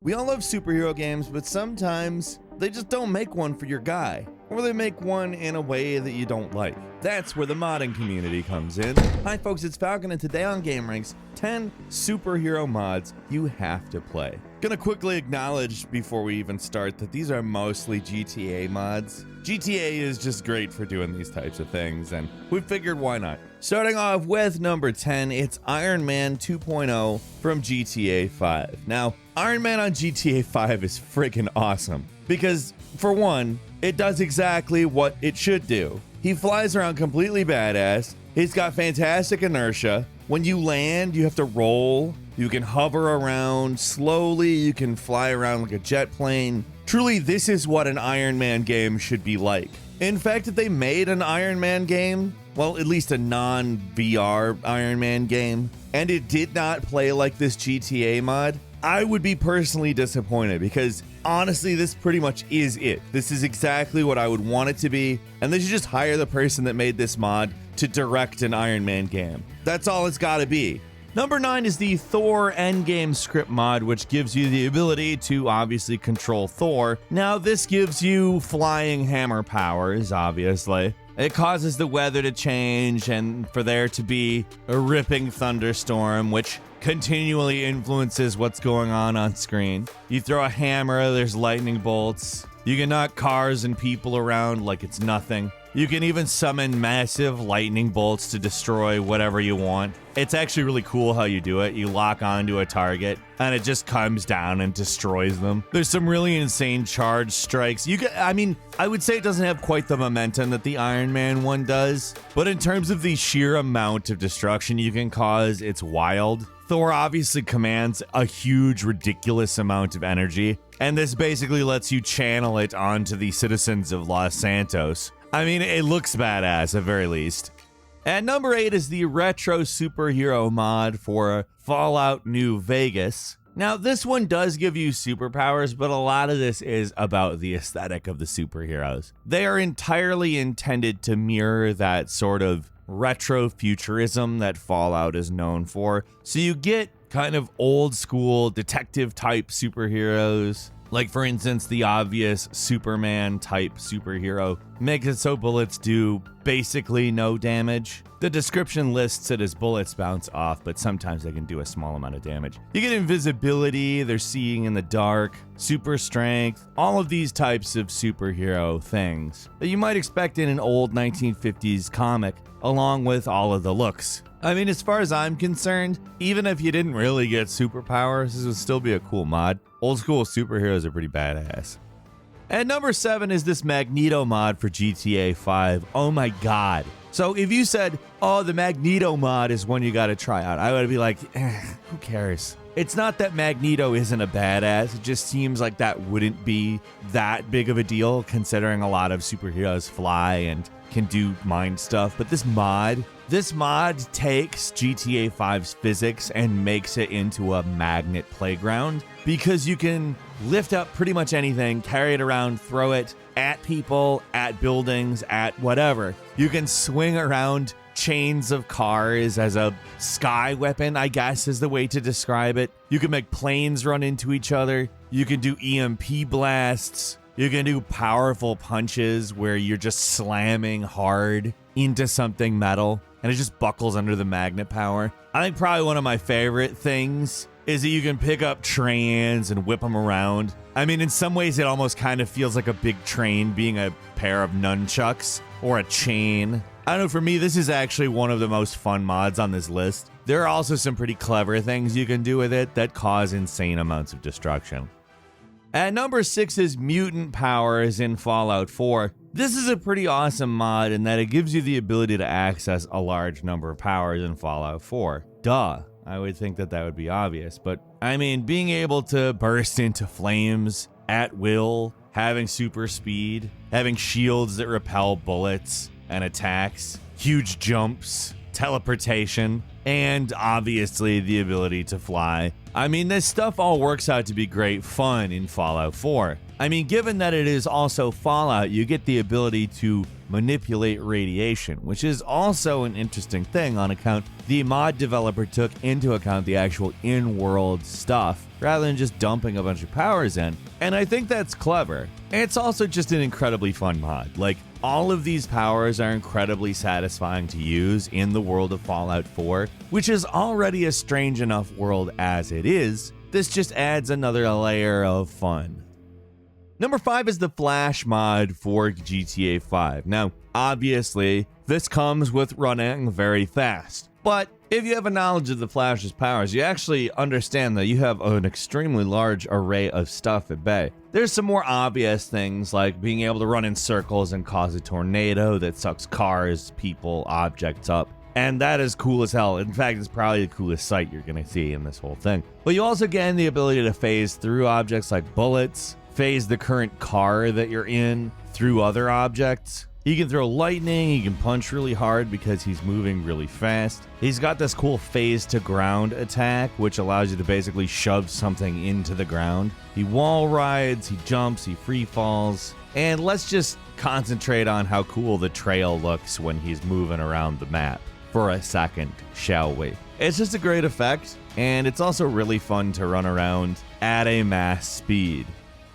We all love superhero games, but sometimes they just don't make one for your guy, or they make one in a way that you don't like. That's where the modding community comes in. Hi folks, it's Falcon, and today on gameranx, 10 superhero mods you have to play. Gonna quickly acknowledge before we even start that these are mostly GTA mods. GTA is just great for doing these types of things, and we figured why not. Starting off with number 10, it's Ironman 2.0 from GTA 5. Now, Ironman on GTA 5 is freaking awesome because, for one, it does exactly what it should do. He flies around completely badass. He's got fantastic inertia. When you land, you have to roll. You can hover around slowly. You can fly around like a jet plane. Truly, this is what an Iron Man game should be like. In fact, if they made an Iron Man game, well, at least a non-VR Iron Man game, and it did not play like this GTA mod, I would be personally disappointed because honestly, this pretty much is it. This is exactly what I would want it to be, and they should just hire the person that made this mod to direct an Iron Man game. That's all it's gotta be. Number 9 is the Thor Endgame script mod, which gives you the ability to obviously control Thor. Now, this gives you flying hammer powers, obviously. It causes the weather to change and for there to be a ripping thunderstorm, which continually influences what's going on screen. You throw a hammer, there's lightning bolts. You can knock cars and people around like it's nothing. You can even summon massive lightning bolts to destroy whatever you want. It's actually really cool how you do it. You lock onto a target and it just comes down and destroys them. There's some really insane charge strikes. I would say it doesn't have quite the momentum that the Iron Man one does, but in terms of the sheer amount of destruction you can cause, it's wild. Thor obviously commands a huge, ridiculous amount of energy, and this basically lets you channel it onto the citizens of Los Santos. I mean, it looks badass at very least. At number 8 is the retro superhero mod for Fallout New Vegas. Now, this one does give you superpowers, but a lot of this is about the aesthetic of the superheroes. They are entirely intended to mirror that sort of retro futurism that Fallout is known for. So you get kind of old school detective type superheroes. Like, for instance, the obvious Superman type superhero makes it so bullets do basically no damage. The description lists it as bullets bounce off, but sometimes they can do a small amount of damage. You get invisibility, they're seeing in the dark, super strength, all of these types of superhero things that you might expect in an old 1950s comic, along with all of the looks. I mean, as far as I'm concerned, even if you didn't really get superpowers, this would still be a cool mod. Old school superheroes are pretty badass. At number 7 is this Magneto mod for GTA 5. Oh my god. So if you said, oh, the Magneto mod is one you gotta try out, I would be like, who cares? It's not that Magneto isn't a badass, it just seems like that wouldn't be that big of a deal considering a lot of superheroes fly and can do mind stuff. But this mod takes GTA 5's physics and makes it into a magnet playground because you can lift up pretty much anything, carry it around, throw it at people, at buildings, at whatever. You can swing around chains of cars as a sky weapon, I guess is the way to describe it. You can make planes run into each other. You can do EMP blasts. You can do powerful punches where you're just slamming hard into something metal and it just buckles under the magnet power. I think probably one of my favorite things is that you can pick up trains and whip them around. I mean, in some ways, it almost kind of feels like a big train being a pair of nunchucks or a chain. I don't know, for me, this is actually one of the most fun mods on this list. There are also some pretty clever things you can do with it that cause insane amounts of destruction. At number 6 is Mutant Powers in Fallout 4. This is a pretty awesome mod in that it gives you the ability to access a large number of powers in Fallout 4. Duh. I would think that would be obvious, but I mean, being able to burst into flames at will, having super speed, having shields that repel bullets and attacks, huge jumps, teleportation, and obviously the ability to fly. I mean, this stuff all works out to be great fun in Fallout 4. I mean, given that it is also Fallout, you get the ability to manipulate radiation, which is also an interesting thing on account the mod developer took into account the actual in-world stuff rather than just dumping a bunch of powers in. And I think that's clever. It's also just an incredibly fun mod. Like, all of these powers are incredibly satisfying to use in the world of Fallout 4, which is already a strange enough world as it is. This just adds another layer of fun. Number 5 is the Flash mod for GTA 5. Now, obviously, this comes with running very fast. But if you have a knowledge of the Flash's powers, you actually understand that you have an extremely large array of stuff at bay. There's some more obvious things like being able to run in circles and cause a tornado that sucks cars, people, objects up. And that is cool as hell. In fact, it's probably the coolest sight you're going to see in this whole thing. But you also gain the ability to phase through objects like bullets, phase the current car that you're in through other objects. He can throw lightning, he can punch really hard because he's moving really fast. He's got this cool phase to ground attack, which allows you to basically shove something into the ground. He wall rides, he jumps, he free falls. And let's just concentrate on how cool the trail looks when he's moving around the map for a second, shall we? It's just a great effect, and it's also really fun to run around at a mass speed.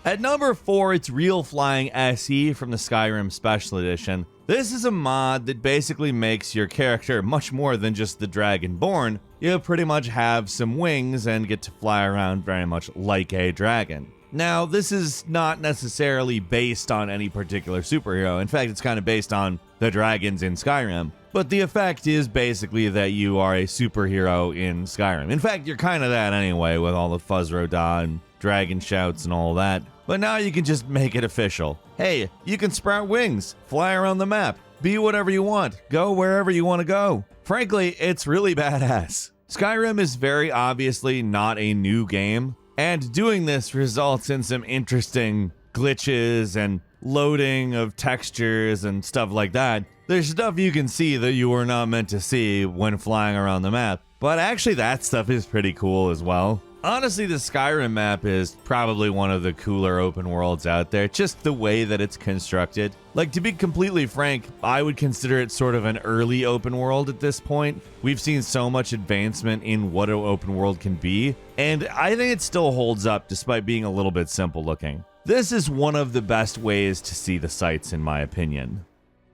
At number 4, it's Real Flying SE from the Skyrim Special Edition. This is a mod that basically makes your character much more than just the Dragonborn. You pretty much have some wings and get to fly around very much like a dragon. Now, this is not necessarily based on any particular superhero. In fact, it's kind of based on the dragons in Skyrim. But the effect is basically that you are a superhero in Skyrim. In fact, you're kind of that anyway with all the Fuzzroda and dragon shouts and all that. But now you can just make it official. Hey, you can sprout wings, fly around the map, be whatever you want, go wherever you want to go. Frankly, it's really badass. Skyrim is very obviously not a new game, and doing this results in some interesting glitches and loading of textures and stuff like that. There's stuff you can see that you were not meant to see when flying around the map, but actually that stuff is pretty cool as well. Honestly, the Skyrim map is probably one of the cooler open worlds out there, just the way that it's constructed. Like, to be completely frank, I would consider it sort of an early open world at this point. We've seen so much advancement in what an open world can be, and I think it still holds up despite being a little bit simple looking. This is one of the best ways to see the sights, in my opinion.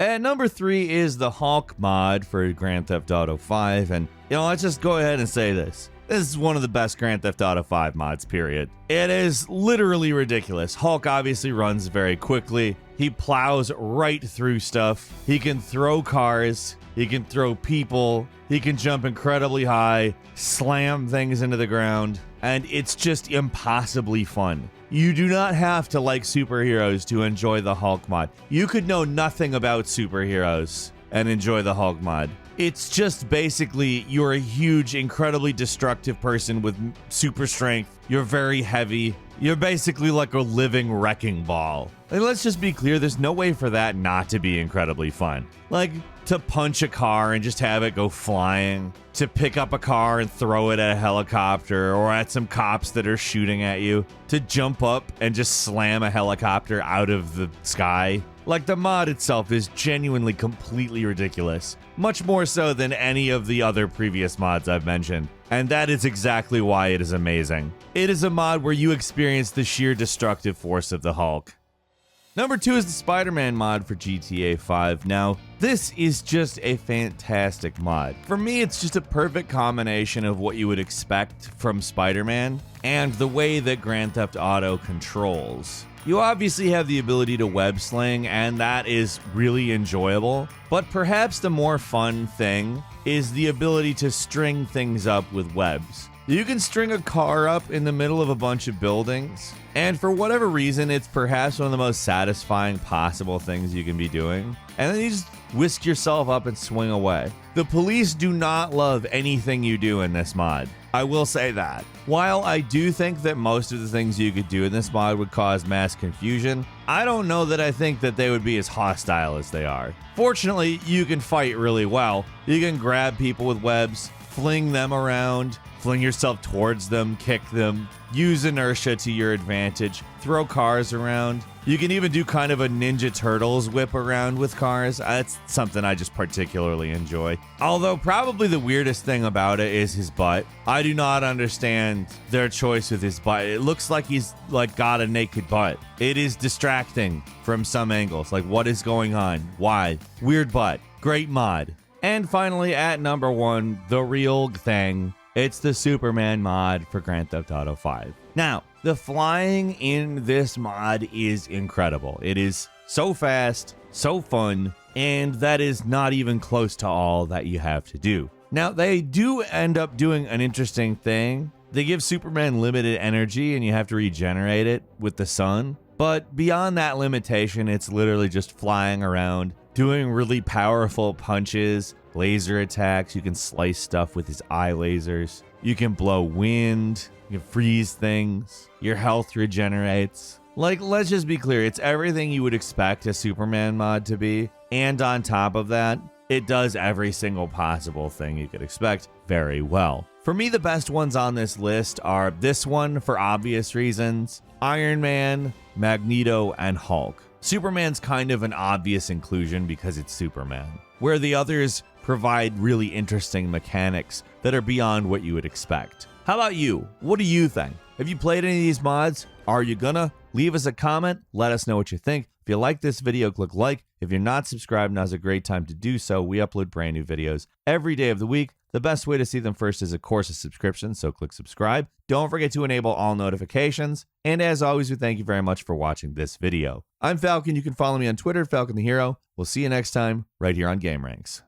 At number 3 is the Hulk mod for Grand Theft Auto 5, and let's just go ahead and say this. This is one of the best Grand Theft Auto 5 mods, period. It is literally ridiculous. Hulk obviously runs very quickly. He plows right through stuff. He can throw cars. He can throw people. He can jump incredibly high, slam things into the ground, and it's just impossibly fun. You do not have to like superheroes to enjoy the Hulk mod. You could know nothing about superheroes and enjoy the Hulk mod. It's just basically you're a huge, incredibly destructive person with super strength. You're very heavy. You're basically like a living wrecking ball. And let's just be clear, there's no way for that not to be incredibly fun. Like, to punch a car and just have it go flying, to pick up a car and throw it at a helicopter or at some cops that are shooting at you, to jump up and just slam a helicopter out of the sky. Like, the mod itself is genuinely completely ridiculous. Much more so than any of the other previous mods I've mentioned. And that is exactly why it is amazing. It is a mod where you experience the sheer destructive force of the Hulk. Number 2 is the Spiderman mod for GTA 5. Now, this is just a fantastic mod. For me, it's just a perfect combination of what you would expect from Spider-Man and the way that Grand Theft Auto controls. You obviously have the ability to web sling, and that is really enjoyable. But perhaps the more fun thing is the ability to string things up with webs. You can string a car up in the middle of a bunch of buildings, and for whatever reason, it's perhaps one of the most satisfying possible things you can be doing. And then you just whisk yourself up and swing away. The police do not love anything you do in this mod. I will say that. While I do think that most of the things you could do in this mod would cause mass confusion, I don't know that I think that they would be as hostile as they are. Fortunately, you can fight really well. You can grab people with webs, fling them around, fling yourself towards them, kick them, use inertia to your advantage, throw cars around. You can even do kind of a Ninja Turtles whip around with cars. That's something I just particularly enjoy. Although probably the weirdest thing about it is his butt. I do not understand their choice with his butt. It looks like he's like got a naked butt. It is distracting from some angles. Like, what is going on? Why? Weird butt. Great mod. And finally, at number 1, the real thing. It's the Superman mod for Grand Theft Auto 5. Now, the flying in this mod is incredible. It is so fast, so fun, and that is not even close to all that you have to do. Now, they do end up doing an interesting thing. They give Superman limited energy and you have to regenerate it with the sun. But beyond that limitation, it's literally just flying around, doing really powerful punches, laser attacks. You can slice stuff with his eye lasers. You can blow wind. You can freeze things. Your health regenerates. Like, let's just be clear. It's everything you would expect a Superman mod to be. And on top of that, it does every single possible thing you could expect very well. For me, the best ones on this list are this one for obvious reasons, Iron Man, Magneto, and Hulk. Superman's kind of an obvious inclusion because it's Superman, where the others provide really interesting mechanics that are beyond what you would expect. How about you? What do you think? Have you played any of these mods? Are you gonna? Leave us a comment. Let us know what you think. If you like this video, click like. If you're not subscribed, now's a great time to do so. We upload brand new videos every day of the week. The best way to see them first is, of course, a subscription, so click subscribe. Don't forget to enable all notifications. And as always, we thank you very much for watching this video. I'm Falcon. You can follow me on Twitter, Falcon the Hero. We'll see you next time right here on gameranx.